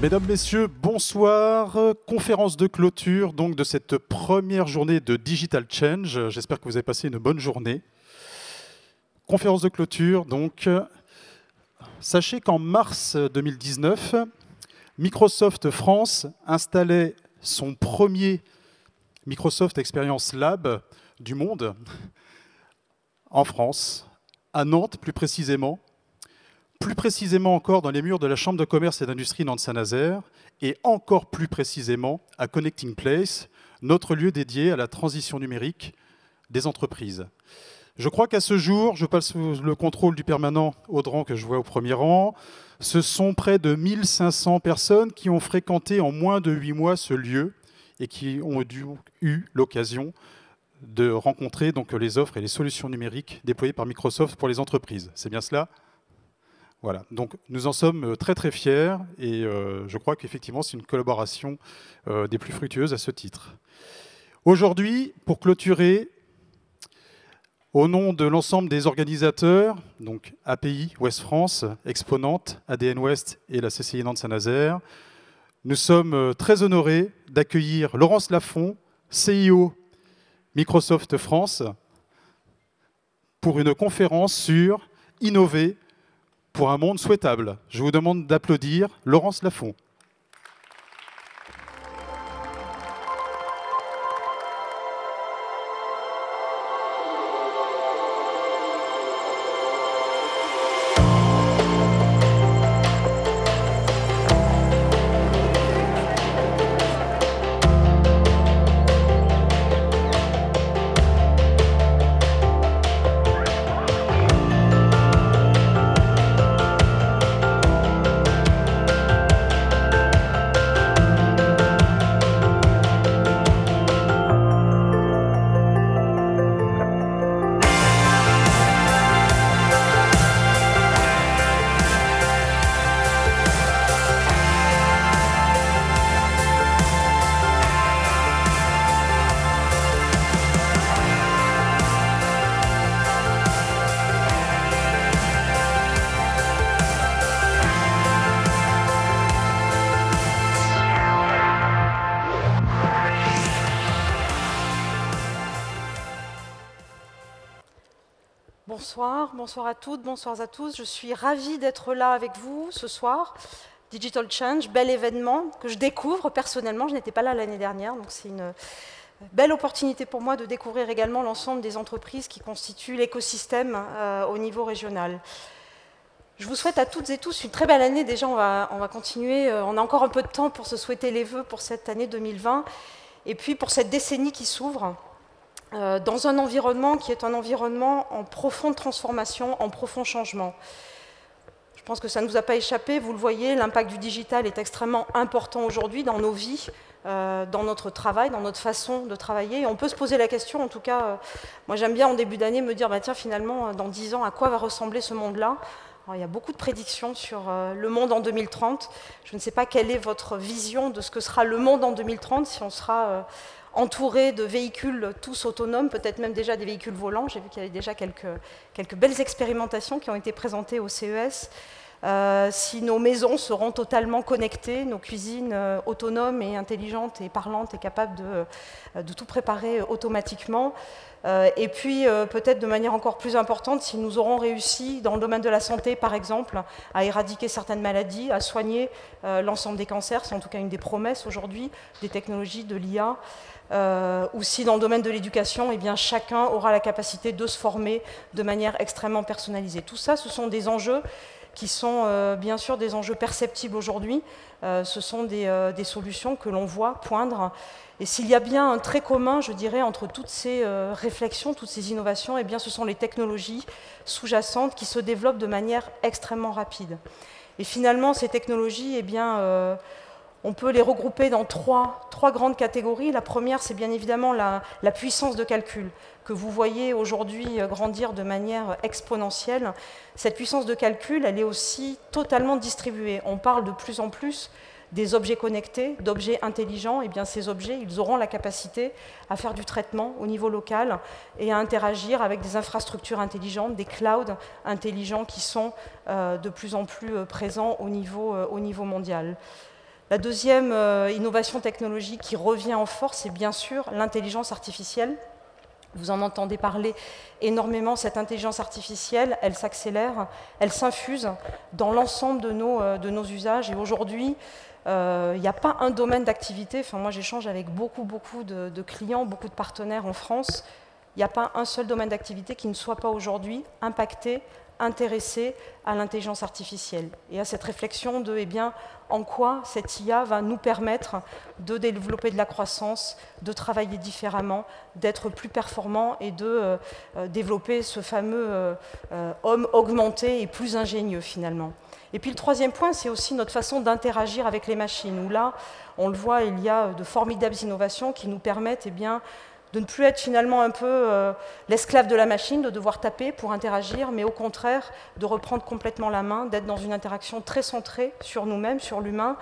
Mesdames, Messieurs, bonsoir. Conférence de clôture donc, de cette première journée de Digital Change. J'espère que vous avez passé une bonne journée. Conférence de clôture, donc. Sachez qu'en mars 2019, Microsoft France installait son premier Microsoft Experience Lab du monde en France, à Nantes plus précisément. Plus précisément encore dans les murs de la Chambre de commerce et d'industrie Nantes-Saint-Nazaire, et encore plus précisément à Connecting Place, notre lieu dédié à la transition numérique des entreprises. Je crois qu'à ce jour, je passe sous le contrôle du permanent Audran que je vois au premier rang, ce sont près de 1500 personnes qui ont fréquenté en moins de 8 mois ce lieu et qui ont eu l'occasion de rencontrer donc les offres et les solutions numériques déployées par Microsoft pour les entreprises. C'est bien cela ? Voilà, donc nous en sommes très très fiers et je crois qu'effectivement c'est une collaboration des plus fructueuses à ce titre. Aujourd'hui, pour clôturer, au nom de l'ensemble des organisateurs, donc API, Ouest France, Exponente, ADN Ouest et la CCI Nantes-Saint-Nazaire, nous sommes très honorés d'accueillir Laurence Lafont, CIO Microsoft France, pour une conférence sur Innover pour un monde souhaitable. Je vous demande d'applaudir Laurence Lafont. Bonsoir à toutes, bonsoir à tous. Je suis ravie d'être là avec vous ce soir. Digital Change, bel événement que je découvre personnellement. Je n'étais pas là l'année dernière, donc c'est une belle opportunité pour moi de découvrir également l'ensemble des entreprises qui constituent l'écosystème au niveau régional. Je vous souhaite à toutes et tous une très belle année. Déjà, on va continuer. On a encore un peu de temps pour se souhaiter les vœux pour cette année 2020 et puis pour cette décennie qui s'ouvre. Dans un environnement qui est un environnement en profonde transformation, en profond changement. Je pense que ça ne nous a pas échappé, vous le voyez, l'impact du digital est extrêmement important aujourd'hui dans nos vies, dans notre travail, dans notre façon de travailler. Et on peut se poser la question, en tout cas, moi j'aime bien en début d'année me dire, bah, tiens, finalement, dans 10 ans, à quoi va ressembler ce monde-là ? Il y a beaucoup de prédictions sur le monde en 2030. Je ne sais pas quelle est votre vision de ce que sera le monde en 2030, si on sera entouré de véhicules tous autonomes, peut-être même déjà des véhicules volants. J'ai vu qu'il y avait déjà quelques belles expérimentations qui ont été présentées au CES. Si nos maisons seront totalement connectées, nos cuisines autonomes et intelligentes et parlantes et capables de tout préparer automatiquement. Et puis peut-être de manière encore plus importante, si nous aurons réussi dans le domaine de la santé, par exemple, à éradiquer certaines maladies, à soigner l'ensemble des cancers, c'est en tout cas une des promesses aujourd'hui des technologies de l'IA. Ou si dans le domaine de l'éducation, eh bien, chacun aura la capacité de se former de manière extrêmement personnalisée. Tout ça, ce sont des enjeux qui sont bien sûr des enjeux perceptibles aujourd'hui. Ce sont des solutions que l'on voit poindre. Et s'il y a bien un trait commun, je dirais, entre toutes ces réflexions, toutes ces innovations, eh bien, ce sont les technologies sous-jacentes qui se développent de manière extrêmement rapide. Et finalement, ces technologies, eh bien, on peut les regrouper dans trois grandes catégories. La première, c'est bien évidemment la puissance de calcul que vous voyez aujourd'hui grandir de manière exponentielle. Cette puissance de calcul, elle est aussi totalement distribuée. On parle de plus en plus des objets connectés, d'objets intelligents. Et bien ces objets, ils auront la capacité à faire du traitement au niveau local et à interagir avec des infrastructures intelligentes, des clouds intelligents qui sont de plus en plus présents au niveau mondial. La deuxième innovation technologique qui revient en force, c'est bien sûr l'intelligence artificielle. Vous en entendez parler énormément, cette intelligence artificielle, elle s'accélère, elle s'infuse dans l'ensemble de nos usages. Et aujourd'hui, il n'y a pas un domaine d'activité, enfin moi j'échange avec beaucoup de clients, beaucoup de partenaires en France, il n'y a pas un seul domaine d'activité qui ne soit pas aujourd'hui impacté, intéressé à l'intelligence artificielle et à cette réflexion de en quoi cette IA va nous permettre de développer de la croissance, de travailler différemment, d'être plus performant et de développer ce fameux homme augmenté et plus ingénieux finalement. Et puis le troisième point, c'est aussi notre façon d'interagir avec les machines, où là, on le voit, il y a de formidables innovations qui nous permettent de ne plus être finalement un peu l'esclave de la machine, de devoir taper pour interagir, mais au contraire, de reprendre complètement la main, d'être dans une interaction très centrée sur nous-mêmes, sur l'humain,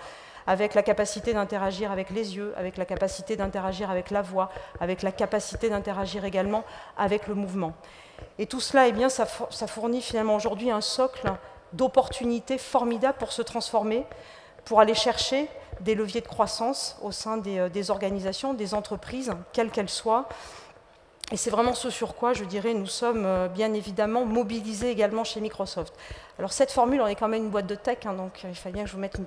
avec la capacité d'interagir avec les yeux, avec la capacité d'interagir avec la voix, avec la capacité d'interagir également avec le mouvement. Et tout cela, ça fournit finalement aujourd'hui un socle d'opportunités formidables pour se transformer, pour aller chercher des leviers de croissance au sein des organisations, des entreprises, quelles qu'elles soient. Et c'est vraiment ce sur quoi, je dirais, nous sommes bien évidemment mobilisés également chez Microsoft. Alors cette formule, on est quand même une boîte de tech, donc il fallait bien que je vous mette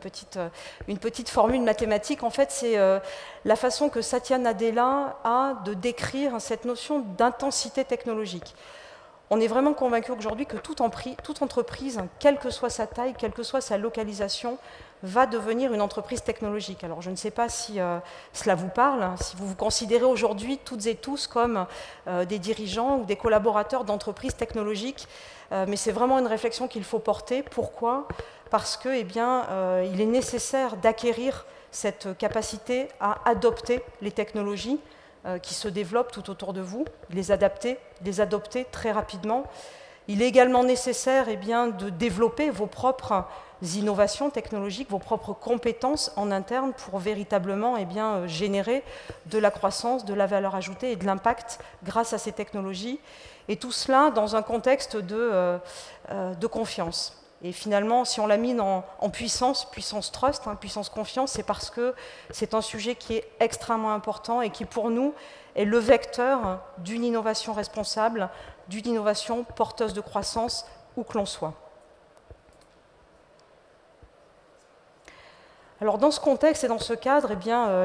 une petite formule mathématique. En fait, c'est la façon que Satya Nadella a de décrire cette notion d'intensité technologique. On est vraiment convaincu aujourd'hui que toute entreprise, quelle que soit sa taille, quelle que soit sa localisation, va devenir une entreprise technologique. Alors je ne sais pas si cela vous parle, si vous vous considérez aujourd'hui toutes et tous comme des dirigeants ou des collaborateurs d'entreprises technologiques, mais c'est vraiment une réflexion qu'il faut porter. Pourquoi ? Parce que, il est nécessaire d'acquérir cette capacité à adopter les technologies qui se développent tout autour de vous, les adopter très rapidement. Il est également nécessaire de développer vos propres innovations technologiques, vos propres compétences en interne pour véritablement générer de la croissance, de la valeur ajoutée et de l'impact grâce à ces technologies. Et tout cela dans un contexte de confiance. Et finalement, si on l'a mis en puissance trust, puissance confiance, c'est parce que c'est un sujet qui est extrêmement important et qui, pour nous, est le vecteur d'une innovation responsable, d'une innovation porteuse de croissance, où que l'on soit. Alors, dans ce contexte et dans ce cadre,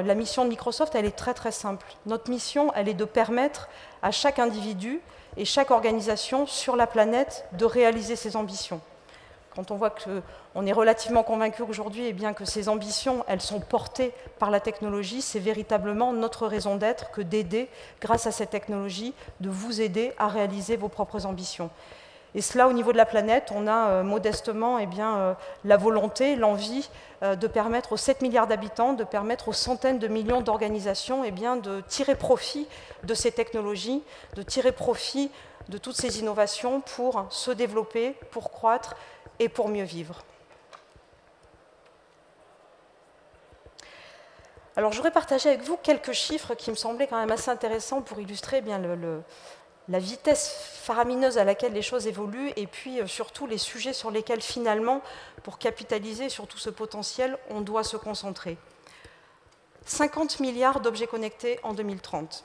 la mission de Microsoft, elle est très simple. Notre mission, elle est de permettre à chaque individu et chaque organisation sur la planète de réaliser ses ambitions. Quand on voit qu'on est relativement convaincu aujourd'hui que ces ambitions, elles sont portées par la technologie, c'est véritablement notre raison d'être que d'aider, grâce à cette technologie, de vous aider à réaliser vos propres ambitions. Et cela, au niveau de la planète, on a modestement la volonté, l'envie de permettre aux 7 milliards d'habitants, de permettre aux centaines de millions d'organisations de tirer profit de ces technologies, de tirer profit de toutes ces innovations pour se développer, pour croître, et pour mieux vivre. Alors, je voudrais partager avec vous quelques chiffres qui me semblaient quand même assez intéressants pour illustrer la vitesse faramineuse à laquelle les choses évoluent et puis surtout les sujets sur lesquels finalement, pour capitaliser sur tout ce potentiel, on doit se concentrer. 50 milliards d'objets connectés en 2030.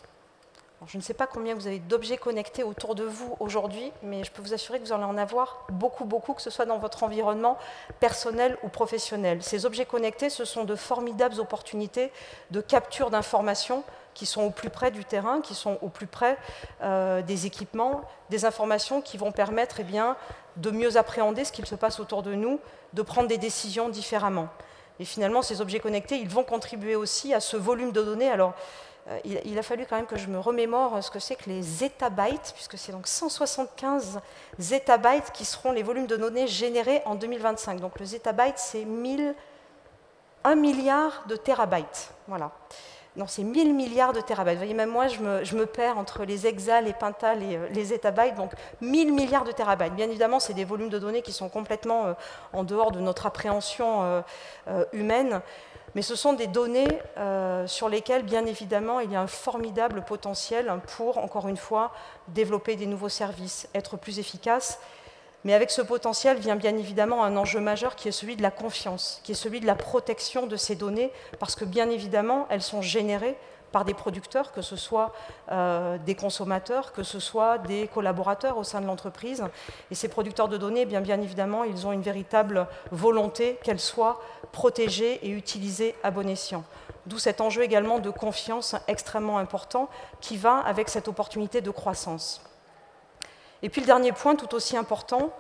Alors, je ne sais pas combien vous avez d'objets connectés autour de vous aujourd'hui, mais je peux vous assurer que vous allez en avoir beaucoup, que ce soit dans votre environnement personnel ou professionnel. Ces objets connectés, ce sont de formidables opportunités de capture d'informations qui sont au plus près du terrain, qui sont au plus près des équipements, des informations qui vont permettre de mieux appréhender ce qu'il se passe autour de nous, de prendre des décisions différemment. Et finalement, ces objets connectés, ils vont contribuer aussi à ce volume de données. Alors, il a fallu quand même que je me remémore ce que c'est que les zettabytes, puisque c'est donc 175 zettabytes qui seront les volumes de données générés en 2025. Donc le zettabyte, c'est 1 milliard de terabytes. Voilà. Non, c'est 1000 milliards de terabytes. Vous voyez, même moi, je me perds entre les hexas, les pentas, les zettabytes. Donc 1000 milliards de terabytes. Bien évidemment, c'est des volumes de données qui sont complètement en dehors de notre appréhension humaine. Mais ce sont des données sur lesquelles, bien évidemment, il y a un formidable potentiel pour, encore une fois, développer des nouveaux services, être plus efficace, Mais avec ce potentiel vient bien évidemment un enjeu majeur qui est celui de la confiance, qui est celui de la protection de ces données, parce que bien évidemment, elles sont générées par des producteurs, que ce soit des consommateurs, que ce soit des collaborateurs au sein de l'entreprise. Et ces producteurs de données, bien évidemment, ils ont une véritable volonté qu'elles soient protégées et utilisées à bon escient. D'où cet enjeu également de confiance extrêmement important qui va avec cette opportunité de croissance. Et puis le dernier point, tout aussi important,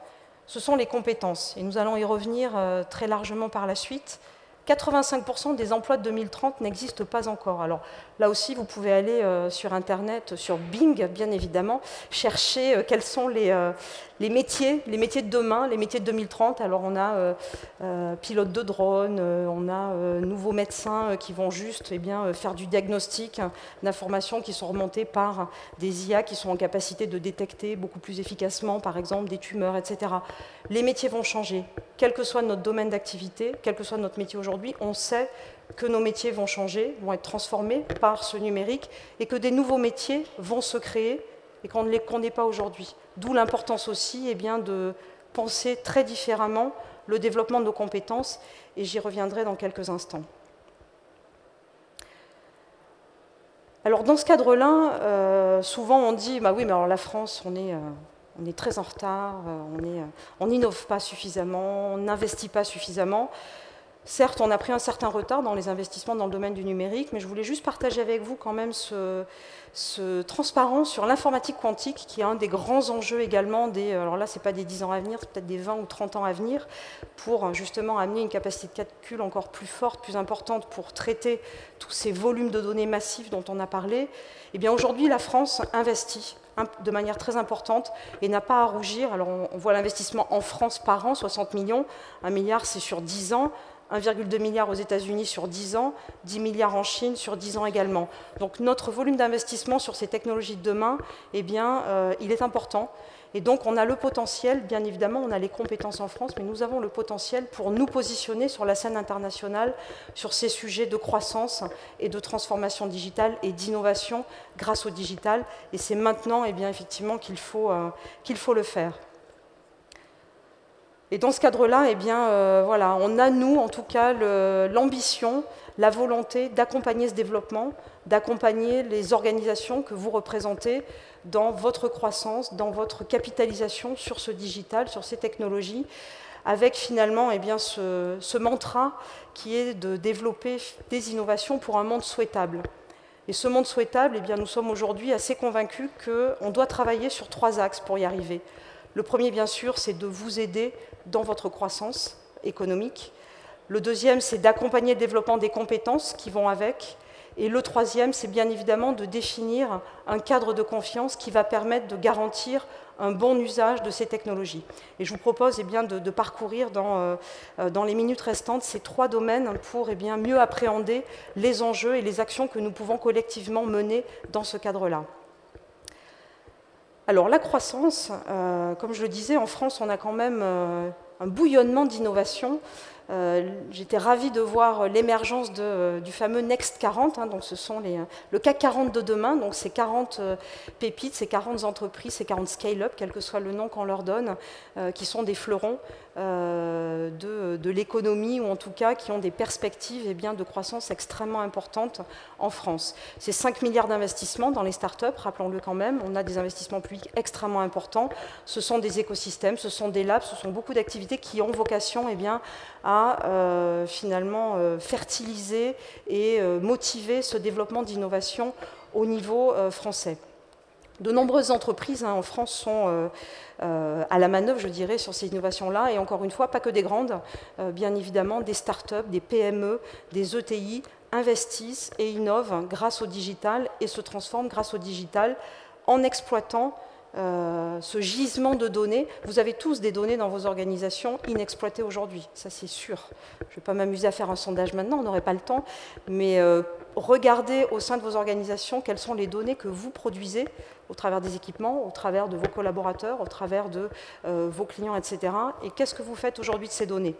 ce sont les compétences. Et nous allons y revenir très largement par la suite. 85% des emplois de 2030 n'existent pas encore. Alors là aussi, vous pouvez aller sur Internet, sur Bing, bien évidemment, chercher quels sont les métiers de demain, les métiers de 2030. Alors on a pilote de drone, on a nouveaux médecins qui vont juste faire du diagnostic d'informations qui sont remontées par des IA qui sont en capacité de détecter beaucoup plus efficacement, par exemple, des tumeurs, etc. Les métiers vont changer. Quel que soit notre domaine d'activité, quel que soit notre métier aujourd'hui, on sait que nos métiers vont changer, vont être transformés par ce numérique et que des nouveaux métiers vont se créer et qu'on ne les connaît pas aujourd'hui. D'où l'importance aussi de penser très différemment le développement de nos compétences, et j'y reviendrai dans quelques instants. Alors dans ce cadre-là, souvent on dit bah oui, mais alors la France, on est très en retard, on n'innove pas suffisamment, on n'investit pas suffisamment. Certes, on a pris un certain retard dans les investissements dans le domaine du numérique, mais je voulais juste partager avec vous quand même ce transparent sur l'informatique quantique, qui est un des grands enjeux également, alors là, ce n'est pas des 10 ans à venir, c'est peut-être des 20 ou 30 ans à venir, pour justement amener une capacité de calcul encore plus forte, plus importante, pour traiter tous ces volumes de données massifs dont on a parlé. Eh bien, aujourd'hui, la France investit de manière très importante et n'a pas à rougir. Alors, on voit l'investissement en France par an, 60 millions, 1 milliard, c'est sur 10 ans, 1,2 milliard aux États-Unis sur 10 ans, 10 milliards en Chine sur 10 ans également. Donc notre volume d'investissement sur ces technologies de demain, il est important. Et donc on a le potentiel, bien évidemment, on a les compétences en France, mais nous avons le potentiel pour nous positionner sur la scène internationale sur ces sujets de croissance et de transformation digitale et d'innovation grâce au digital. Et c'est maintenant, effectivement, qu'il faut le faire. Et dans ce cadre-là, voilà, on a, nous, en tout cas, l'ambition, la volonté d'accompagner ce développement, d'accompagner les organisations que vous représentez dans votre croissance, dans votre capitalisation sur ce digital, sur ces technologies, avec finalement ce mantra qui est de développer des innovations pour un monde souhaitable. Et ce monde souhaitable, nous sommes aujourd'hui assez convaincus qu'on doit travailler sur 3 axes pour y arriver. Le premier, bien sûr, c'est de vous aider dans votre croissance économique. Le deuxième, c'est d'accompagner le développement des compétences qui vont avec. Et le troisième, c'est bien évidemment de définir un cadre de confiance qui va permettre de garantir un bon usage de ces technologies. Et je vous propose de parcourir dans les minutes restantes ces 3 domaines pour mieux appréhender les enjeux et les actions que nous pouvons collectivement mener dans ce cadre-là. Alors la croissance, comme je le disais, en France, on a quand même un bouillonnement d'innovation. J'étais ravie de voir l'émergence du fameux Next 40, donc ce sont le CAC 40 de demain, donc ces 40 pépites, ces 40 entreprises, ces 40 scale-up, quel que soit le nom qu'on leur donne, qui sont des fleurons de l'économie, ou en tout cas qui ont des perspectives de croissance extrêmement importantes en France. C'est 5 milliards d'investissements dans les startups, rappelons-le quand même, on a des investissements publics extrêmement importants, ce sont des écosystèmes, ce sont des labs, ce sont beaucoup d'activités qui ont vocation à finalement fertiliser et motiver ce développement d'innovation au niveau français. De nombreuses entreprises en France sont à la manœuvre, je dirais, sur ces innovations-là, et encore une fois, pas que des grandes, bien évidemment, des startups, des PME, des ETI investissent et innovent grâce au digital et se transforment grâce au digital en exploitant ce gisement de données. Vous avez tous des données dans vos organisations inexploitées aujourd'hui, ça c'est sûr. Je ne vais pas m'amuser à faire un sondage maintenant, on n'aurait pas le temps, mais regardez au sein de vos organisations quelles sont les données que vous produisez au travers des équipements, au travers de vos collaborateurs, au travers de vos clients, etc. Et qu'est-ce que vous faites aujourd'hui de ces données?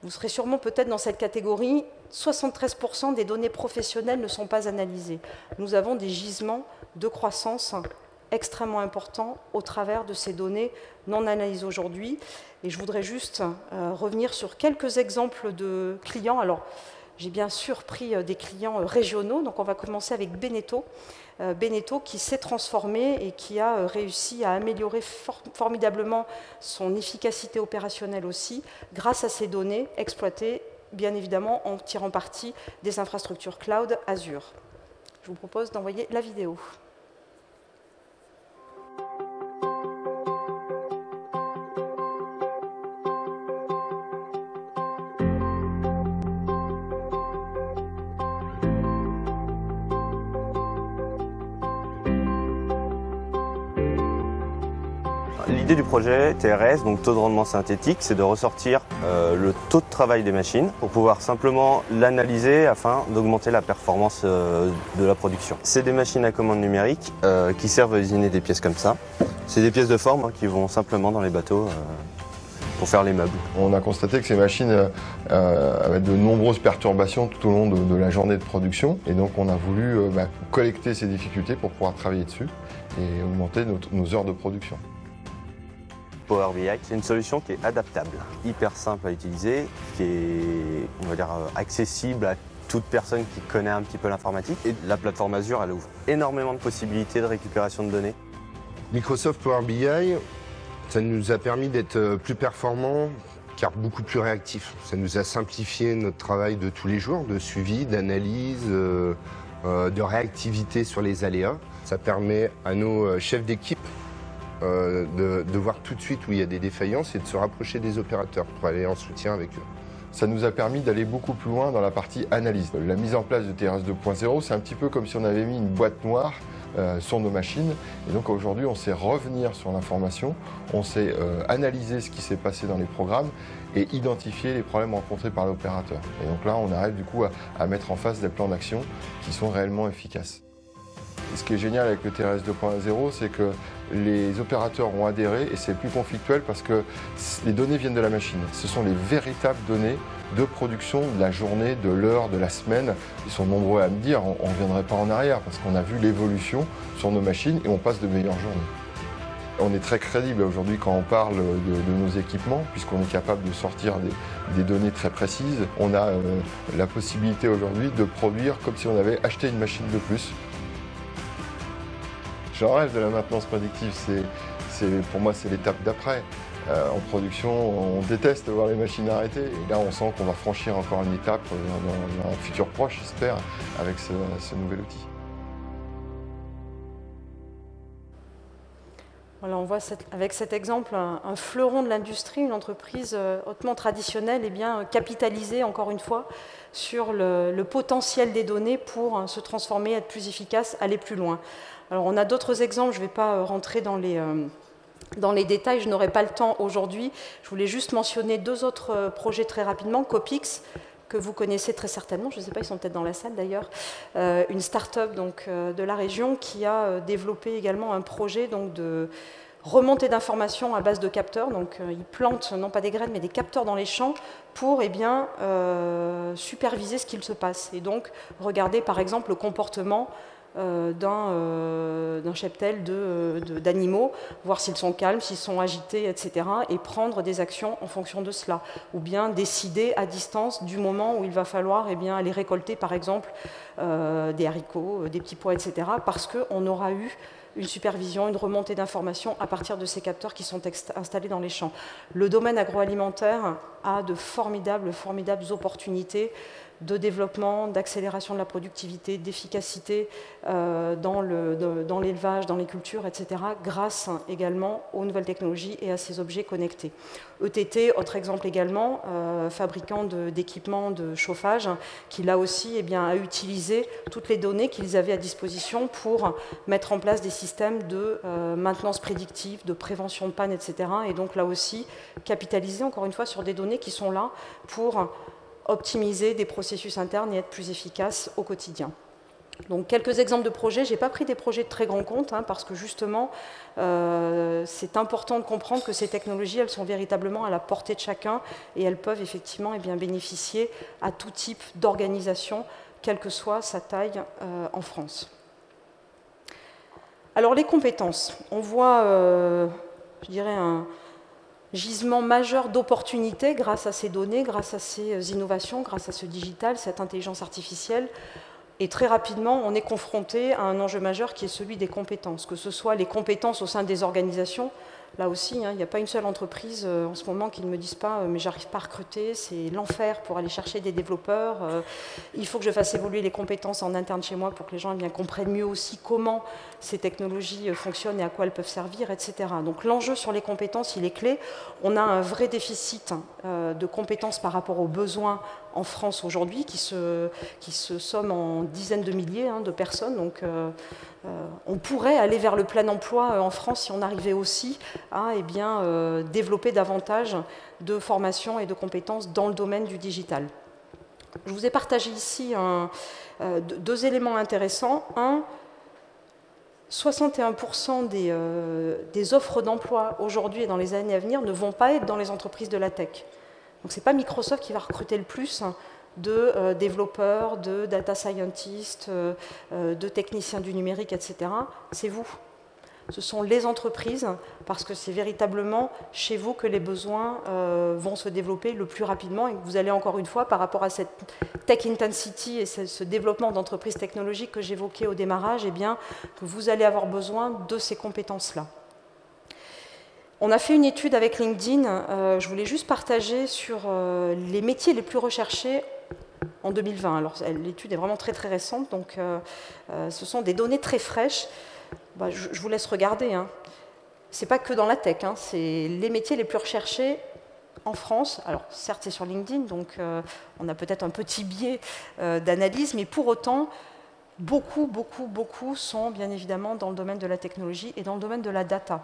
Vous serez sûrement peut-être dans cette catégorie, 73% des données professionnelles ne sont pas analysées. Nous avons des gisements de croissance extrêmement important au travers de ces données non analysées aujourd'hui. Et je voudrais juste revenir sur quelques exemples de clients. Alors, j'ai bien sûr pris des clients régionaux, donc on va commencer avec Beneteau. Beneteau qui s'est transformé et qui a réussi à améliorer formidablement son efficacité opérationnelle aussi, grâce à ces données exploitées, bien évidemment, en tirant parti des infrastructures cloud Azure. Je vous propose d'envoyer la vidéo. L'idée du projet TRS, donc taux de rendement synthétique, c'est de ressortir le taux de travail des machines pour pouvoir simplement l'analyser afin d'augmenter la performance de la production. C'est des machines à commande numérique qui servent à usiner des pièces comme ça. C'est des pièces de forme qui vont simplement dans les bateaux pour faire les meubles. On a constaté que ces machines avaient de nombreuses perturbations tout au long de la journée de production et donc on a voulu collecter ces difficultés pour pouvoir travailler dessus et augmenter nos heures de production. Power BI, c'est une solution qui est adaptable, hyper simple à utiliser, qui est, on va dire, accessible à toute personne qui connaît un petit peu l'informatique. Et la plateforme Azure, elle ouvre énormément de possibilités de récupération de données. Microsoft Power BI, ça nous a permis d'être plus performants, car beaucoup plus réactifs. Ça nous a simplifié notre travail de tous les jours, de suivi, d'analyse, de réactivité sur les aléas. Ça permet à nos chefs d'équipe de voir tout de suite où il y a des défaillances et de se rapprocher des opérateurs pour aller en soutien avec eux. Ça nous a permis d'aller beaucoup plus loin dans la partie analyse. La mise en place de TRS 2.0, c'est un petit peu comme si on avait mis une boîte noire sur nos machines. Et donc aujourd'hui, on sait revenir sur l'information, on sait analyser ce qui s'est passé dans les programmes et identifier les problèmes rencontrés par l'opérateur. Et donc là, on arrive du coup à mettre en face des plans d'action qui sont réellement efficaces. Et ce qui est génial avec le TRS 2.0, c'est que les opérateurs ont adhéré et c'est plus conflictuel parce que les données viennent de la machine. Ce sont les véritables données de production de la journée, de l'heure, de la semaine. Ils sont nombreux à me dire, on ne reviendrait pas en arrière parce qu'on a vu l'évolution sur nos machines et on passe de meilleures journées. On est très crédible aujourd'hui quand on parle de nos équipements puisqu'on est capable de sortir des données très précises. On a la possibilité aujourd'hui de produire comme si on avait acheté une machine de plus. J'en rêve de la maintenance prédictive, pour moi c'est l'étape d'après. En production, on déteste voir les machines arrêtées et là on sent qu'on va franchir encore une étape dans un futur proche, j'espère, avec ce nouvel outil. Voilà, on voit avec cet exemple un fleuron de l'industrie, une entreprise hautement traditionnelle et bien capitalisée, encore une fois, sur le potentiel des données pour se transformer, être plus efficace, aller plus loin. Alors on a d'autres exemples, je ne vais pas rentrer dans les détails, je n'aurai pas le temps aujourd'hui. Je voulais juste mentionner deux autres projets très rapidement. Copix, que vous connaissez très certainement, je ne sais pas, ils sont peut-être dans la salle d'ailleurs, une start-up de la région qui a développé également un projet de remontée d'informations à base de capteurs. Donc ils plantent non pas des graines mais des capteurs dans les champs pour superviser ce qu'il se passe. Et donc regarder par exemple le comportement d'un cheptel d'animaux, voir s'ils sont calmes, s'ils sont agités, etc. et prendre des actions en fonction de cela. Ou bien décider à distance du moment où il va falloir aller récolter par exemple des haricots, des petits pois, etc. parce qu'on aura eu une supervision, une remontée d'informations à partir de ces capteurs qui sont installés dans les champs. Le domaine agroalimentaire a de formidables opportunités de développement, d'accélération de la productivité, d'efficacité dans l'élevage, dans les cultures, etc., grâce également aux nouvelles technologies et à ces objets connectés. ETT, autre exemple également, fabricant d'équipements de chauffage, qui là aussi a utilisé toutes les données qu'ils avaient à disposition pour mettre en place des systèmes de maintenance prédictive, de prévention de panne, etc. Et donc là aussi, capitaliser encore une fois sur des données qui sont là pour optimiser des processus internes et être plus efficace au quotidien. Donc quelques exemples de projets. Je n'ai pas pris des projets de très grand compte parce que justement c'est important de comprendre que ces technologies elles sont véritablement à la portée de chacun et elles peuvent effectivement bénéficier à tout type d'organisation, quelle que soit sa taille en France. Alors les compétences, on voit, je dirais, un gisement majeur d'opportunités grâce à ces données, grâce à ces innovations, grâce à ce digital, cette intelligence artificielle. Et très rapidement, on est confronté à un enjeu majeur qui est celui des compétences, que ce soit les compétences au sein des organisations. Là aussi, il n'y a pas une seule entreprise en ce moment qui ne me dise pas mais j'arrive pas à recruter, c'est l'enfer pour aller chercher des développeurs, il faut que je fasse évoluer les compétences en interne chez moi pour que les gens comprennent mieux aussi comment ces technologies fonctionnent et à quoi elles peuvent servir, etc. Donc l'enjeu sur les compétences, il est clé. On a un vrai déficit de compétences par rapport aux besoins en France aujourd'hui, qui se somment en dizaines de milliers de personnes. Donc on pourrait aller vers le plein emploi en France si on arrivait aussi à développer davantage de formations et de compétences dans le domaine du digital. Je vous ai partagé ici deux éléments intéressants. Un, 61% des offres d'emploi aujourd'hui et dans les années à venir ne vont pas être dans les entreprises de la tech. Donc ce n'est pas Microsoft qui va recruter le plus de développeurs, de data scientists, de techniciens du numérique, etc. C'est vous. Ce sont les entreprises, parce que c'est véritablement chez vous que les besoins vont se développer le plus rapidement et que vous allez encore une fois, par rapport à cette tech intensity et ce développement d'entreprises technologiques que j'évoquais au démarrage, que vous allez avoir besoin de ces compétences-là. On a fait une étude avec LinkedIn, je voulais juste partager sur les métiers les plus recherchés en 2020. Alors l'étude est vraiment très très récente, donc ce sont des données très fraîches. Je vous laisse regarder. Ce n'est pas que dans la tech, c'est les métiers les plus recherchés en France. Alors certes c'est sur LinkedIn, donc on a peut-être un petit biais d'analyse, mais pour autant, beaucoup sont bien évidemment dans le domaine de la technologie et dans le domaine de la data.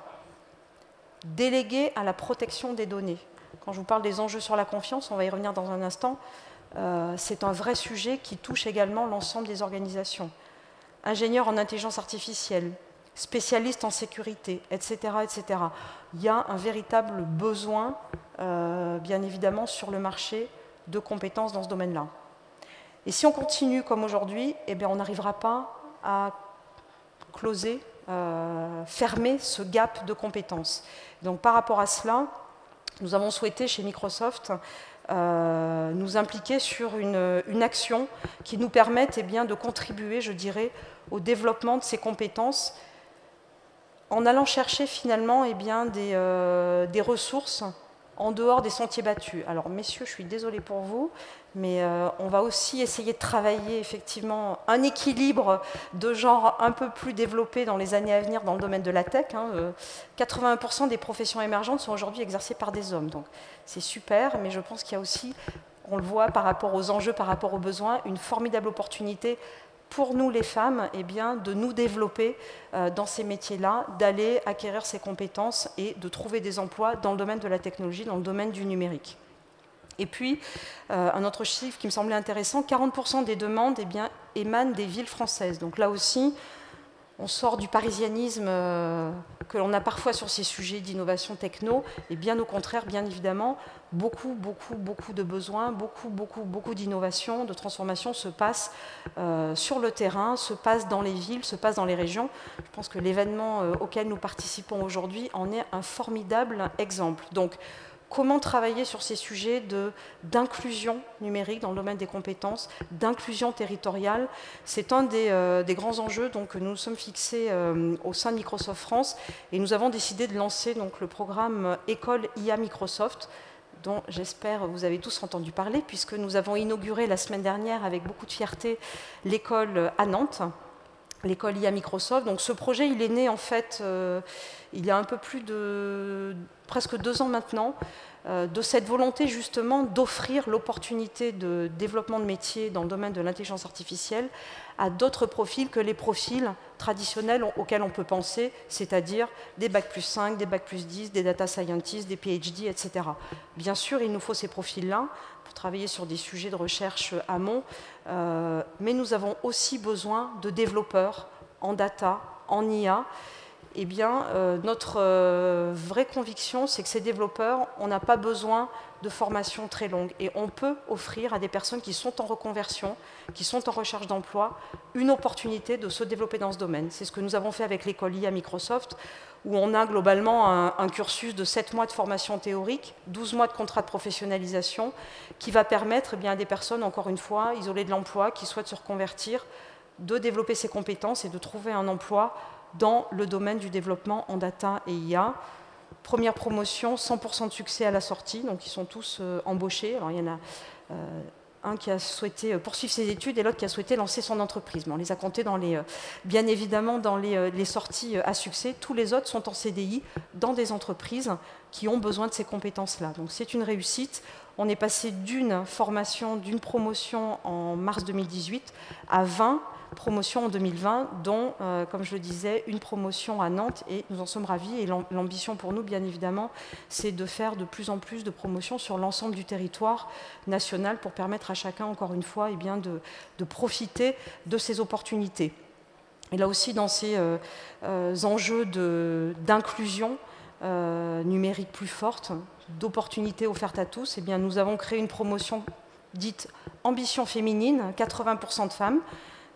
Délégués à la protection des données. Quand je vous parle des enjeux sur la confiance, on va y revenir dans un instant, c'est un vrai sujet qui touche également l'ensemble des organisations. Ingénieurs en intelligence artificielle, spécialistes en sécurité, etc., etc. Il y a un véritable besoin, bien évidemment, sur le marché de compétences dans ce domaine-là. Et si on continue comme aujourd'hui, on n'arrivera pas à closer, fermer ce gap de compétences. Donc par rapport à cela, nous avons souhaité chez Microsoft nous impliquer sur une action qui nous permette de contribuer, je dirais, au développement de ces compétences en allant chercher finalement des ressources en dehors des sentiers battus. Alors messieurs, je suis désolée pour vous, mais on va aussi essayer de travailler effectivement un équilibre de genre un peu plus développé dans les années à venir dans le domaine de la tech. 81% des professions émergentes sont aujourd'hui exercées par des hommes, donc c'est super, mais je pense qu'il y a aussi, on le voit par rapport aux enjeux, par rapport aux besoins, une formidable opportunité pour nous les femmes, de nous développer dans ces métiers-là, d'aller acquérir ces compétences et de trouver des emplois dans le domaine de la technologie, dans le domaine du numérique. Et puis, un autre chiffre qui me semblait intéressant, 40% des demandes émanent des villes françaises. Donc là aussi, on sort du parisianisme que l'on a parfois sur ces sujets d'innovation techno, et bien au contraire, bien évidemment, beaucoup de besoins, beaucoup d'innovation, de transformation se passent sur le terrain, se passent dans les villes, se passent dans les régions. Je pense que l'événement auquel nous participons aujourd'hui en est un formidable exemple. Donc, comment travailler sur ces sujets d'inclusion numérique dans le domaine des compétences, d'inclusion territoriale. C'est un des grands enjeux que nous nous sommes fixés au sein de Microsoft France, et nous avons décidé de lancer le programme École IA Microsoft, dont j'espère vous avez tous entendu parler, puisque nous avons inauguré la semaine dernière avec beaucoup de fierté l'école à Nantes, l'école IA Microsoft. Donc ce projet, il est né en fait il y a un peu plus de presque 2 ans maintenant, de cette volonté justement d'offrir l'opportunité de développement de métiers dans le domaine de l'intelligence artificielle à d'autres profils que les profils traditionnels auxquels on peut penser, c'est-à-dire des Bac+5, des Bac+10, des data scientists, des PhD, etc. Bien sûr, il nous faut ces profils-là pour travailler sur des sujets de recherche amont, mais nous avons aussi besoin de développeurs en data, en IA, eh bien, notre vraie conviction, c'est que ces développeurs, on n'a pas besoin de formation très longue. Et on peut offrir à des personnes qui sont en reconversion, qui sont en recherche d'emploi, une opportunité de se développer dans ce domaine. C'est ce que nous avons fait avec l'école IA Microsoft, où on a globalement un cursus de 7 mois de formation théorique, 12 mois de contrat de professionnalisation, qui va permettre à des personnes, encore une fois, isolées de l'emploi, qui souhaitent se reconvertir, de développer ses compétences et de trouver un emploi dans le domaine du développement en data et IA. Première promotion, 100% de succès à la sortie, donc ils sont tous embauchés. Alors il y en a un qui a souhaité poursuivre ses études et l'autre qui a souhaité lancer son entreprise. Mais on les a comptés bien évidemment dans les sorties à succès. Tous les autres sont en CDI dans des entreprises qui ont besoin de ces compétences-là. Donc c'est une réussite. On est passé d'une formation, d'une promotion en mars 2018 à 20 promotions en 2020, dont, comme je le disais, une promotion à Nantes, et nous en sommes ravis. Et l'ambition pour nous, bien évidemment, c'est de faire de plus en plus de promotions sur l'ensemble du territoire national pour permettre à chacun, encore une fois, de profiter de ces opportunités. Et là aussi, dans ces enjeux d'inclusion numérique plus forte, d'opportunités offertes à tous, nous avons créé une promotion dite Ambition féminine, 80% de femmes,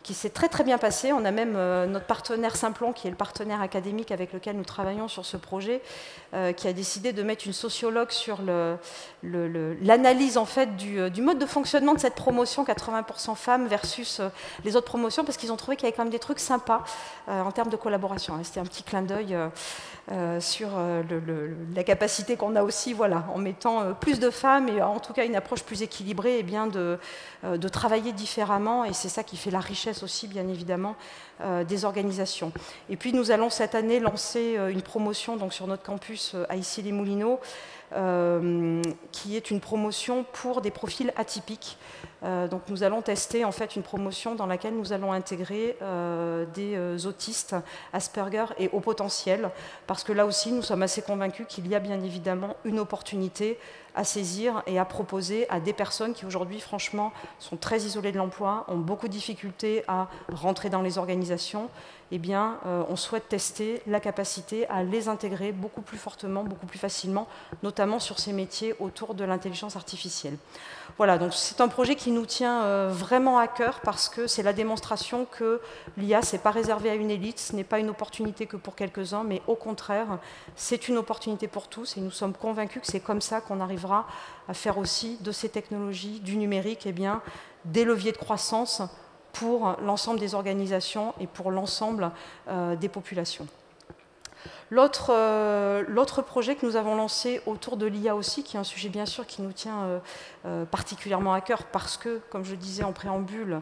qui s'est très très bien passé. On a même notre partenaire Simplon, qui est le partenaire académique avec lequel nous travaillons sur ce projet, qui a décidé de mettre une sociologue sur l'analyse en fait du mode de fonctionnement de cette promotion 80% femmes versus les autres promotions, parce qu'ils ont trouvé qu'il y avait quand même des trucs sympas en termes de collaboration. C'était un petit clin d'œil sur la capacité qu'on a aussi, voilà, en mettant plus de femmes et en tout cas une approche plus équilibrée, de travailler différemment, et c'est ça qui fait la richesse aussi, bien évidemment, des organisations. Et puis nous allons cette année lancer une promotion donc, sur notre campus à Issy-les-Moulineaux, qui est une promotion pour des profils atypiques. Donc nous allons tester en fait une promotion dans laquelle nous allons intégrer des autistes Asperger et haut potentiel, parce que là aussi nous sommes assez convaincus qu'il y a bien évidemment une opportunité à saisir et à proposer à des personnes qui aujourd'hui franchement sont très isolées de l'emploi, ont beaucoup de difficultés à rentrer dans les organisations. On souhaite tester la capacité à les intégrer beaucoup plus fortement, beaucoup plus facilement, notamment sur ces métiers autour de l'intelligence artificielle. Voilà, donc c'est un projet qui nous tient vraiment à cœur parce que c'est la démonstration que l'IA, ce n'est pas réservé à une élite, ce n'est pas une opportunité que pour quelques-uns, mais au contraire, c'est une opportunité pour tous et nous sommes convaincus que c'est comme ça qu'on arrivera à faire aussi de ces technologies, du numérique, des leviers de croissance pour l'ensemble des organisations et pour l'ensemble des populations. L'autre projet que nous avons lancé autour de l'IA aussi, qui est un sujet bien sûr qui nous tient particulièrement à cœur parce que, comme je disais en préambule,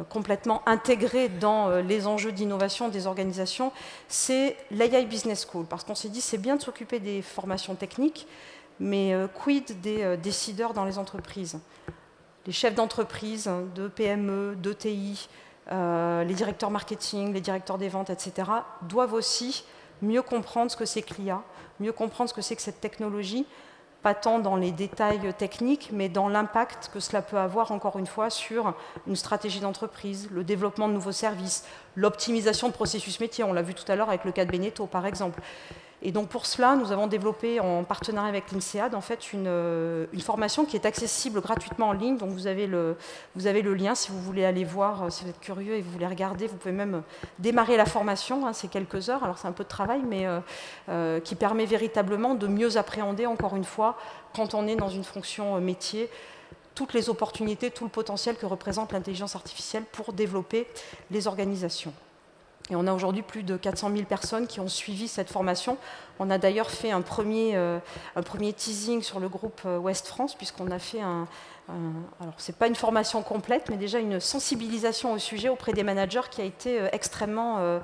complètement intégré dans les enjeux d'innovation des organisations, c'est l'AI Business School. Parce qu'on s'est dit c'est bien de s'occuper des formations techniques, mais quid des décideurs dans les entreprises? Les chefs d'entreprise, de PME, d'ETI, les directeurs marketing, les directeurs des ventes, etc., doivent aussi mieux comprendre ce que c'est que l'IA, mieux comprendre ce que c'est que cette technologie, pas tant dans les détails techniques, mais dans l'impact que cela peut avoir, encore une fois, sur une stratégie d'entreprise, le développement de nouveaux services, l'optimisation de processus métiers. On l'a vu tout à l'heure avec le cas de Beneteau, par exemple. Et donc pour cela, nous avons développé en partenariat avec l'INSEAD en fait une formation qui est accessible gratuitement en ligne. Donc vous avez le lien si vous voulez aller voir, si vous êtes curieux et vous voulez regarder. Vous pouvez même démarrer la formation, c'est quelques heures, alors c'est un peu de travail, mais qui permet véritablement de mieux appréhender, encore une fois, quand on est dans une fonction métier, toutes les opportunités, tout le potentiel que représente l'intelligence artificielle pour développer les organisations. Et on a aujourd'hui plus de 400 000 personnes qui ont suivi cette formation. On a d'ailleurs fait un premier teasing sur le groupe Ouest France, puisqu'on a fait alors c'est pas une formation complète, mais déjà une sensibilisation au sujet auprès des managers qui a été extrêmement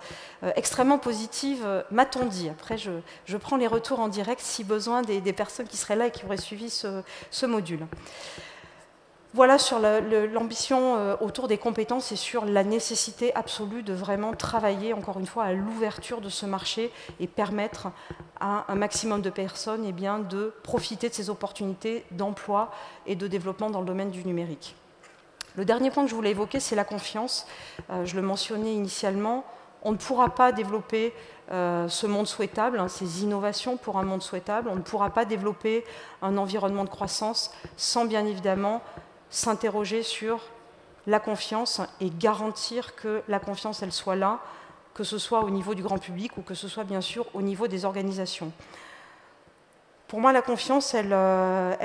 positive, m'a-t-on dit. Après, je prends les retours en direct si besoin des personnes qui seraient là et qui auraient suivi ce module. Voilà sur l'ambition autour des compétences et sur la nécessité absolue de vraiment travailler, encore une fois, à l'ouverture de ce marché et permettre à un maximum de personnes de profiter de ces opportunités d'emploi et de développement dans le domaine du numérique. Le dernier point que je voulais évoquer, c'est la confiance. Je le mentionnais initialement. On ne pourra pas développer ce monde souhaitable, hein, ces innovations pour un monde souhaitable. On ne pourra pas développer un environnement de croissance sans bien évidemment s'interroger sur la confiance et garantir que la confiance, elle soit là, que ce soit au niveau du grand public ou que ce soit bien sûr au niveau des organisations. Pour moi, la confiance, elle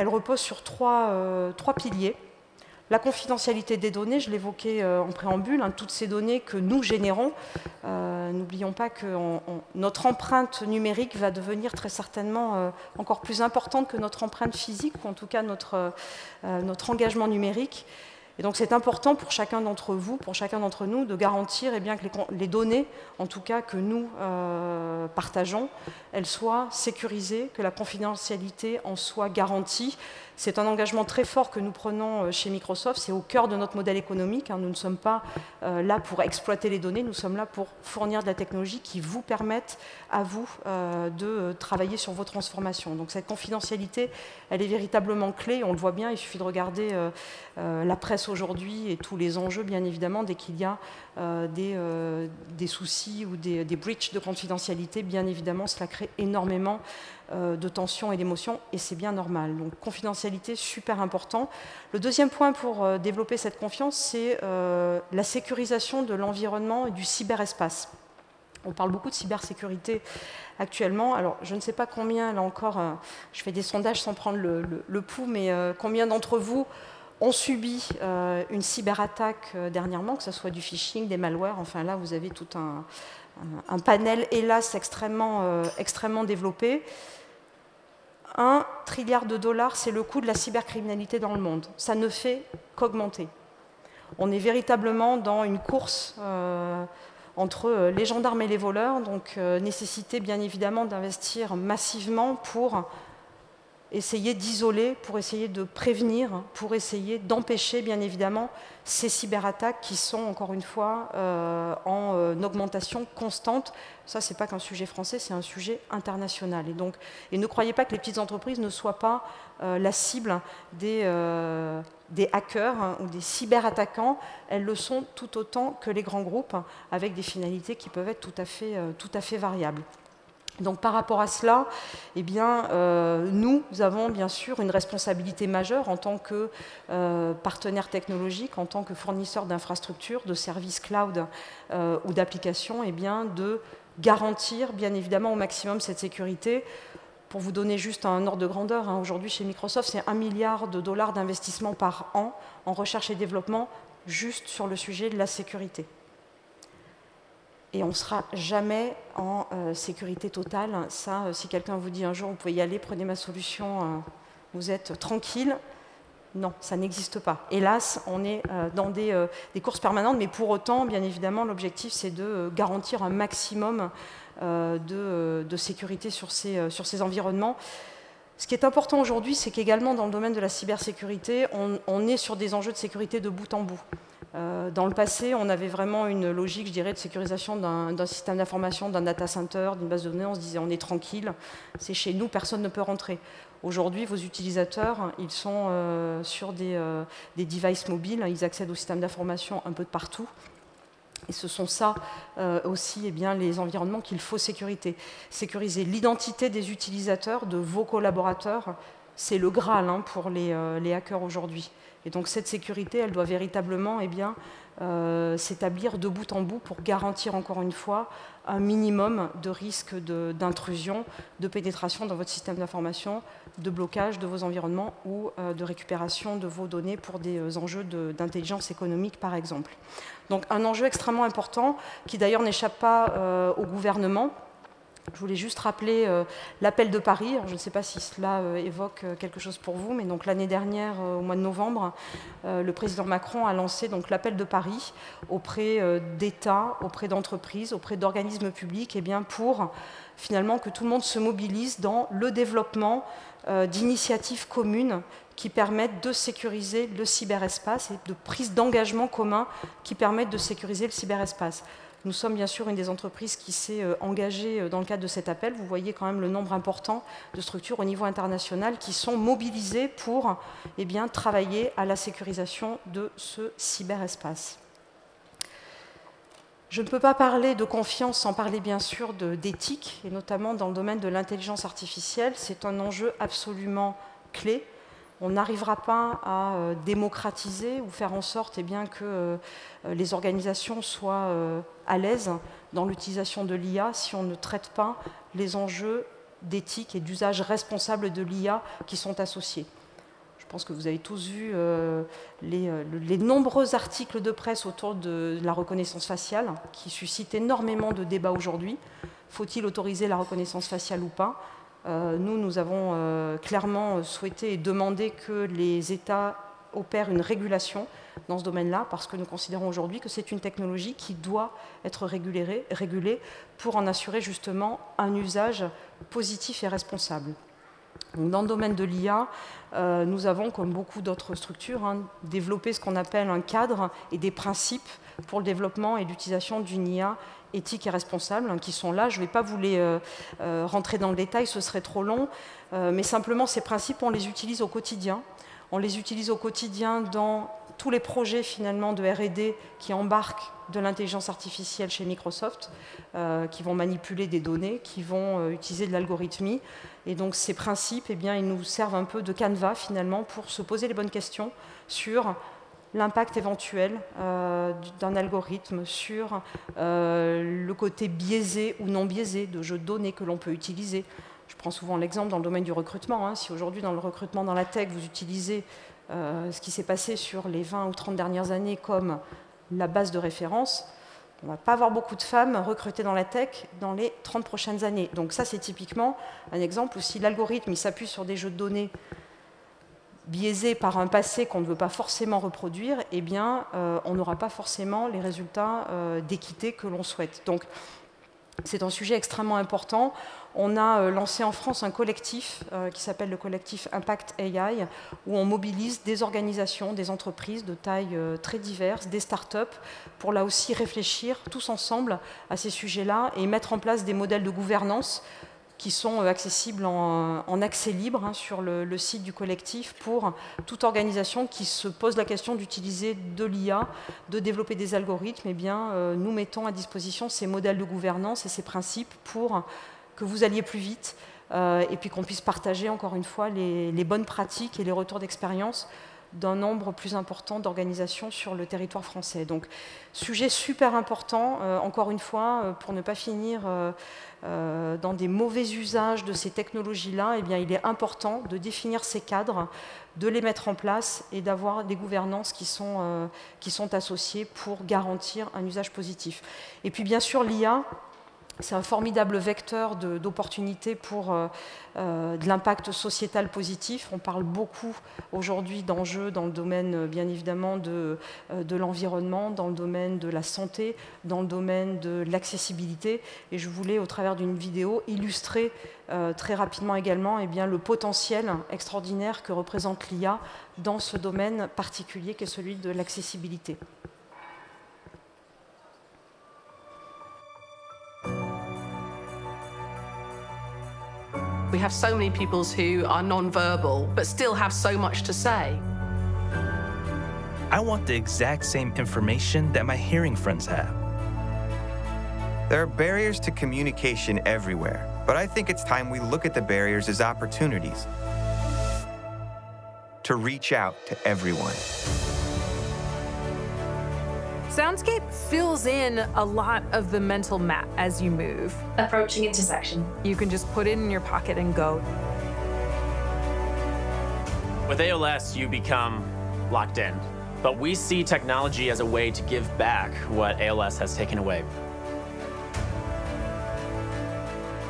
repose sur trois piliers. La confidentialité des données, je l'évoquais en préambule, hein, toutes ces données que nous générons. N'oublions pas que notre empreinte numérique va devenir très certainement encore plus importante que notre empreinte physique, ou en tout cas notre engagement numérique. Et donc c'est important pour chacun d'entre vous, pour chacun d'entre nous, de garantir bien, que les données, en tout cas que nous partageons, elles soient sécurisées, que la confidentialité en soit garantie. C'est un engagement très fort que nous prenons chez Microsoft, c'est au cœur de notre modèle économique. Hein. Nous ne sommes pas là pour exploiter les données, nous sommes là pour fournir de la technologie qui vous permette à vous de travailler sur vos transformations. Donc cette confidentialité, elle est véritablement clé, on le voit bien, il suffit de regarder la presse aujourd'hui et tous les enjeux, bien évidemment, dès qu'il y a des soucis ou des breaches de confidentialité, bien évidemment, cela crée énormément de tensions et d'émotions, et c'est bien normal. Donc, confidentialité, super important. Le deuxième point pour développer cette confiance, c'est la sécurisation de l'environnement et du cyberespace. On parle beaucoup de cybersécurité actuellement. Alors, je ne sais pas combien, là encore, je fais des sondages sans prendre le pouls, mais combien d'entre vous ont subi une cyberattaque dernièrement, que ce soit du phishing, des malwares, enfin là, vous avez tout un panel, hélas, extrêmement développé. 1 trilliard de dollars, c'est le coût de la cybercriminalité dans le monde. Ça ne fait qu'augmenter. On est véritablement dans une course entre les gendarmes et les voleurs, donc nécessité bien évidemment d'investir massivement pour essayer d'isoler, pour essayer de prévenir, pour essayer d'empêcher bien évidemment ces cyberattaques qui sont encore une fois en augmentation constante. Ça, ce n'est pas qu'un sujet français, c'est un sujet international. Et ne croyez pas que les petites entreprises ne soient pas la cible des hackers, hein, ou des cyberattaquants. Elles le sont tout autant que les grands groupes, avec des finalités qui peuvent être tout à fait variables. Donc par rapport à cela, eh bien, nous avons bien sûr une responsabilité majeure en tant que partenaire technologique, en tant que fournisseur d'infrastructures, de services cloud ou d'applications, eh bien, de garantir bien évidemment au maximum cette sécurité. Pour vous donner juste un ordre de grandeur, hein, aujourd'hui chez Microsoft, c'est 1 milliard de dollars d'investissement par an en recherche et développement juste sur le sujet de la sécurité. Et on ne sera jamais en sécurité totale. Ça, si quelqu'un vous dit un jour, vous pouvez y aller, prenez ma solution, vous êtes tranquille. Non, ça n'existe pas. Hélas, on est dans des courses permanentes, mais pour autant, bien évidemment, l'objectif, c'est de garantir un maximum de sécurité sur ces environnements. Ce qui est important aujourd'hui, c'est qu'également dans le domaine de la cybersécurité, on est sur des enjeux de sécurité de bout en bout. Dans le passé, on avait vraiment une logique, je dirais, de sécurisation d'un système d'information, d'un data center, d'une base de données. On se disait, on est tranquille, c'est chez nous, personne ne peut rentrer. Aujourd'hui, vos utilisateurs, ils sont sur des devices mobiles, ils accèdent au système d'information un peu de partout. Et ce sont ça aussi, eh bien, les environnements qu'il faut sécuriser. Sécuriser l'identité des utilisateurs, de vos collaborateurs, c'est le Graal, hein, pour les hackers aujourd'hui. Et donc cette sécurité, elle doit véritablement, eh bien, s'établir de bout en bout pour garantir encore une fois un minimum de risque d'intrusion, de pénétration dans votre système d'information, de blocage de vos environnements ou de récupération de vos données pour des enjeux d'intelligence économique, par exemple. Donc un enjeu extrêmement important qui d'ailleurs n'échappe pas au gouvernement. Je voulais juste rappeler l'appel de Paris. Alors, je ne sais pas si cela évoque quelque chose pour vous, mais donc l'année dernière, au mois de novembre, le président Macron a lancé l'appel de Paris auprès d'États, auprès d'entreprises, auprès d'organismes publics, eh bien, pour finalement que tout le monde se mobilise dans le développement d'initiatives communes qui permettent de sécuriser le cyberespace et de prise d'engagement commun qui permettent de sécuriser le cyberespace. Nous sommes bien sûr une des entreprises qui s'est engagée dans le cadre de cet appel. Vous voyez quand même le nombre important de structures au niveau international qui sont mobilisées pour, eh bien, travailler à la sécurisation de ce cyberespace. Je ne peux pas parler de confiance sans parler bien sûr d'éthique, et notamment dans le domaine de l'intelligence artificielle. C'est un enjeu absolument clé. On n'arrivera pas à démocratiser ou faire en sorte que les organisations soient à l'aise dans l'utilisation de l'IA si on ne traite pas les enjeux d'éthique et d'usage responsable de l'IA qui sont associés. Je pense que vous avez tous vu les nombreux articles de presse autour de la reconnaissance faciale qui suscitent énormément de débats aujourd'hui. Faut-il autoriser la reconnaissance faciale ou pas? Nous avons clairement souhaité et demandé que les États opèrent une régulation dans ce domaine-là, parce que nous considérons aujourd'hui que c'est une technologie qui doit être régulée pour en assurer justement un usage positif et responsable. Donc, dans le domaine de l'IA, nous avons, comme beaucoup d'autres structures, développé ce qu'on appelle un cadre et des principes pour le développement et l'utilisation d'une IA éthique et responsable, qui sont là. Je ne vais pas vous les rentrer dans le détail, ce serait trop long, mais simplement ces principes, on les utilise au quotidien. On les utilise au quotidien dans tous les projets finalement de R&D qui embarquent de l'intelligence artificielle chez Microsoft, qui vont manipuler des données, qui vont utiliser de l'algorithmie. Et donc ces principes, ils nous servent un peu de canevas finalement pour se poser les bonnes questions sur l'impact éventuel d'un algorithme, sur le côté biaisé ou non biaisé de jeux de données que l'on peut utiliser. Je prends souvent l'exemple dans le domaine du recrutement. Si aujourd'hui, dans le recrutement dans la tech, vous utilisez ce qui s'est passé sur les 20 ou 30 dernières années comme la base de référence, on ne va pas avoir beaucoup de femmes recrutées dans la tech dans les 30 prochaines années. Donc ça, c'est typiquement un exemple où si l'algorithme s'appuie sur des jeux de données biaisés par un passé qu'on ne veut pas forcément reproduire, on n'aura pas forcément les résultats d'équité que l'on souhaite. Donc, c'est un sujet extrêmement important. On a lancé en France un collectif qui s'appelle le collectif Impact AI, où on mobilise des organisations, des entreprises de tailles très diverses, des startups, pour là aussi réfléchir tous ensemble à ces sujets-là et mettre en place des modèles de gouvernance qui sont accessibles en accès libre sur le site du collectif pour toute organisation qui se pose la question d'utiliser de l'IA, de développer des algorithmes. Nous mettons à disposition ces modèles de gouvernance et ces principes pour que vous alliez plus vite et puis qu'on puisse partager encore une fois les bonnes pratiques et les retours d'expérience d'un nombre plus important d'organisations sur le territoire français. Donc, sujet super important, encore une fois, pour ne pas finir dans des mauvais usages de ces technologies-là, il est important de définir ces cadres, de les mettre en place et d'avoir des gouvernances qui sont associées pour garantir un usage positif. Et puis, bien sûr, l'IA, c'est un formidable vecteur d'opportunités pour de l'impact sociétal positif. On parle beaucoup aujourd'hui d'enjeux dans le domaine, bien évidemment, de l'environnement, dans le domaine de la santé, dans le domaine de l'accessibilité. Et je voulais, au travers d'une vidéo, illustrer très rapidement également le potentiel extraordinaire que représente l'IA dans ce domaine particulier qui est celui de l'accessibilité. We have so many people who are non-verbal, but still have so much to say. I want the exact same information that my hearing friends have. There are barriers to communication everywhere, but I think it's time we look at the barriers as opportunities to reach out to everyone. Soundscape fills in a lot of the mental map as you move. Approaching intersection. You can just put it in your pocket and go. With ALS, you become locked in. But we see technology as a way to give back what ALS has taken away.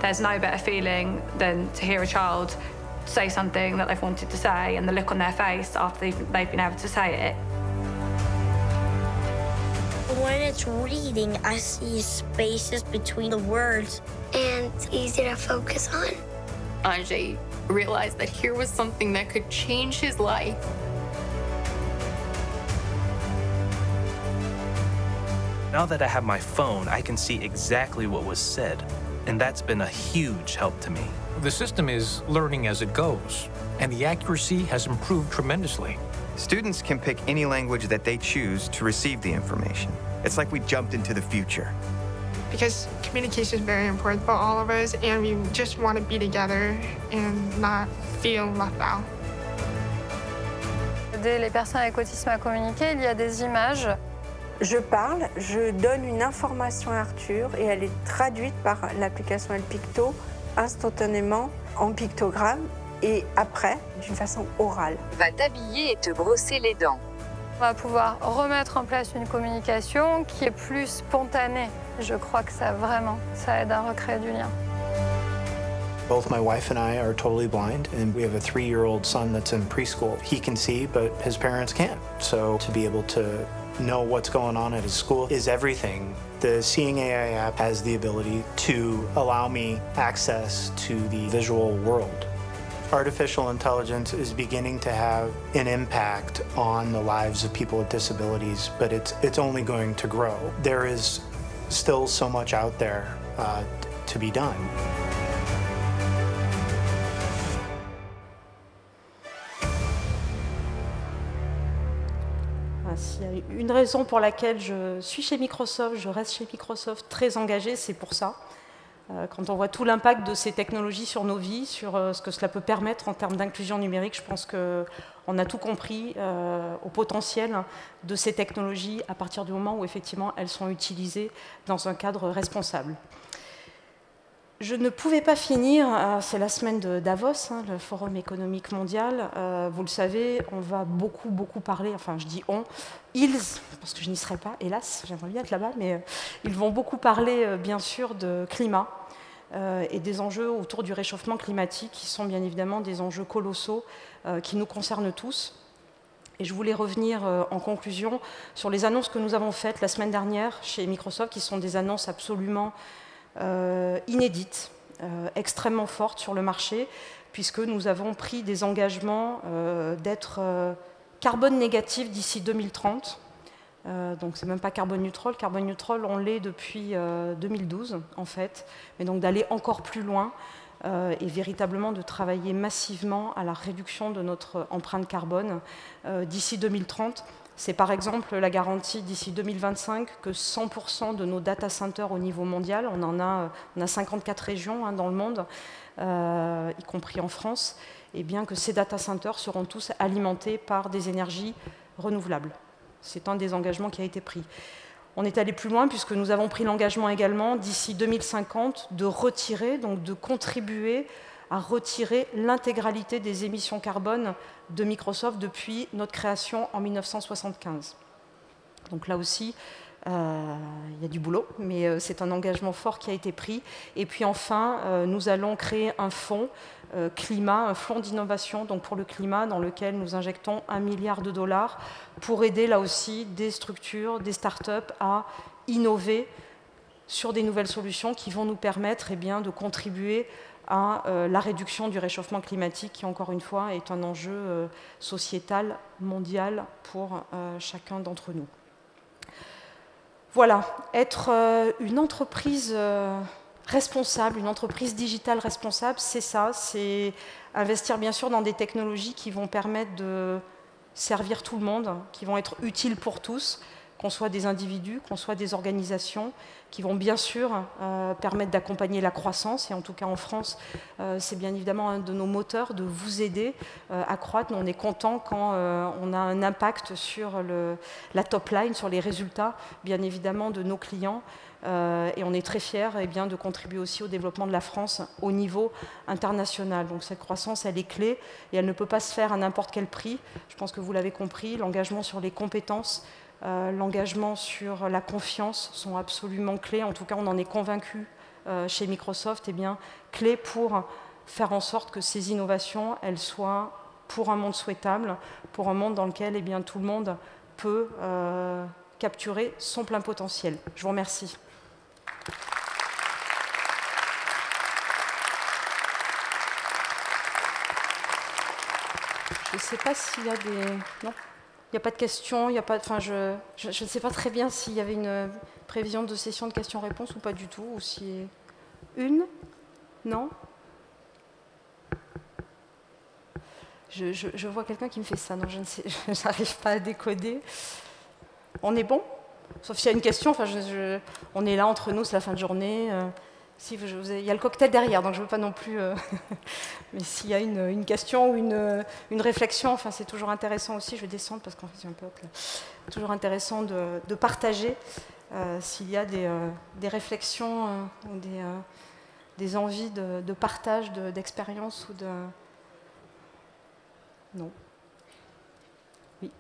There's no better feeling than to hear a child say something that they've wanted to say and the look on their face after they've been able to say it. When it's reading, I see spaces between the words, and it's easy to focus on. Anjay realized that here was something that could change his life. Now that I have my phone, I can see exactly what was said, and that's been a huge help to me. The system is learning as it goes, and the accuracy has improved tremendously. Students can pick any language that they choose to receive the information. It's like we jumped into the future. Because communication is very important for all of us, and we just want to be together and not feel left out. Aider les personnes avec autisme à communiquer, il y a des images. Je parle, je donne une information à Arthur et elle est traduite par l'application El Picto instantanément en pictogramme et après d'une façon orale. Va t'habiller et te brosser les dents. On va pouvoir remettre en place une communication qui est plus spontanée. Je crois que ça aide à recréer du lien. Both my wife and I are totally blind, and we have a 3-year-old son that's in preschool. He can see, but his parents can't. So to be able to know what's going on at his school is everything. The Seeing AI app has the ability to allow me access to the visual world. Artificial intelligence is beginning to have an impact on the lives of people with disabilities, but it's only going to grow. There is still so much out there to be done. S'il y a une raison pour laquelle je suis chez Microsoft, je reste chez Microsoft très engagée, c'est pour ça. Quand on voit tout l'impact de ces technologies sur nos vies, sur ce que cela peut permettre en termes d'inclusion numérique, je pense qu'on a tout compris au potentiel de ces technologies à partir du moment où effectivement elles sont utilisées dans un cadre responsable. Je ne pouvais pas finir, c'est la semaine de Davos, le Forum économique mondial. Vous le savez, on va beaucoup parler, enfin je dis on, ils, parce que je n'y serai pas, hélas, j'aimerais bien être là-bas, mais ils vont beaucoup parler bien sûr de climat et des enjeux autour du réchauffement climatique, qui sont bien évidemment des enjeux colossaux qui nous concernent tous. Et je voulais revenir en conclusion sur les annonces que nous avons faites la semaine dernière chez Microsoft, qui sont des annonces absolument inédites, extrêmement fortes sur le marché, puisque nous avons pris des engagements d'être carbone négatif d'ici 2030. Donc c'est même pas carbone neutral on l'est depuis 2012 en fait, mais donc d'aller encore plus loin et véritablement de travailler massivement à la réduction de notre empreinte carbone d'ici 2030. C'est par exemple la garantie d'ici 2025 que 100% de nos data centers au niveau mondial, on a 54 régions dans le monde, y compris en France, et bien que ces data centers seront tous alimentés par des énergies renouvelables. C'est un des engagements qui a été pris. On est allé plus loin puisque nous avons pris l'engagement également d'ici 2050 de retirer, donc de contribuer à retirer l'intégralité des émissions carbone de Microsoft depuis notre création en 1975. Donc là aussi, il y a du boulot, mais c'est un engagement fort qui a été pris. Et puis enfin, nous allons créer un fonds climat, un fonds d'innovation donc pour le climat, dans lequel nous injectons $1 milliard pour aider là aussi des structures, des startups à innover sur des nouvelles solutions qui vont nous permettre de contribuer à la réduction du réchauffement climatique, qui encore une fois est un enjeu sociétal, mondial pour chacun d'entre nous. Voilà, être une entreprise responsable, une entreprise digitale responsable, c'est ça, c'est investir bien sûr dans des technologies qui vont permettre de servir tout le monde, qui vont être utiles pour tous, qu'on soit des individus, qu'on soit des organisations, qui vont bien sûr permettre d'accompagner la croissance. Et en tout cas en France, c'est bien évidemment un de nos moteurs de vous aider à croître. Nous, on est content quand on a un impact sur la top line, sur les résultats, bien évidemment, de nos clients. Et on est très fiers de contribuer aussi au développement de la France au niveau international. Donc cette croissance, elle est clé et elle ne peut pas se faire à n'importe quel prix. Je pense que vous l'avez compris, l'engagement sur les compétences, l'engagement sur la confiance sont absolument clés. En tout cas, on en est convaincu chez Microsoft, clés pour faire en sorte que ces innovations, elles soient pour un monde souhaitable, pour un monde dans lequel tout le monde peut capturer son plein potentiel. Je vous remercie. Je ne sais pas s'il y a des... Non, il n'y a pas de questions, il y a pas... Enfin, je ne sais pas très bien s'il y avait une prévision de session de questions-réponses ou pas du tout, ou si... Une ? Non ? Je vois quelqu'un qui me fait ça, non, je ne sais, je n'arrive pas à décoder. On est bon? Sauf s'il y a une question, enfin, on est là entre nous, c'est la fin de journée. Si il y a le cocktail derrière, donc je ne veux pas non plus... mais s'il y a une question ou une réflexion, enfin, c'est toujours intéressant aussi, je vais descendre parce qu'en fait c'est un peu... toujours intéressant de partager s'il y a des réflexions ou des envies de partage d'expérience ou de... Non. Oui.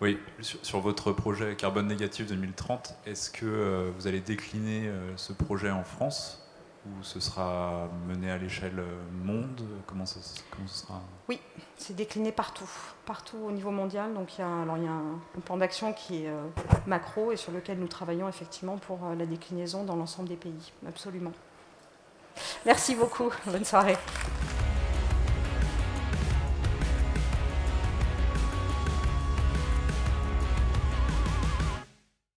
Oui, sur votre projet Carbone Négatif 2030, est-ce que vous allez décliner ce projet en France ou ce sera mené à l'échelle monde? Comment ce sera? Oui, c'est décliné partout au niveau mondial. Donc il y a un plan d'action qui est macro et sur lequel nous travaillons effectivement pour la déclinaison dans l'ensemble des pays, absolument. Merci beaucoup, bonne soirée.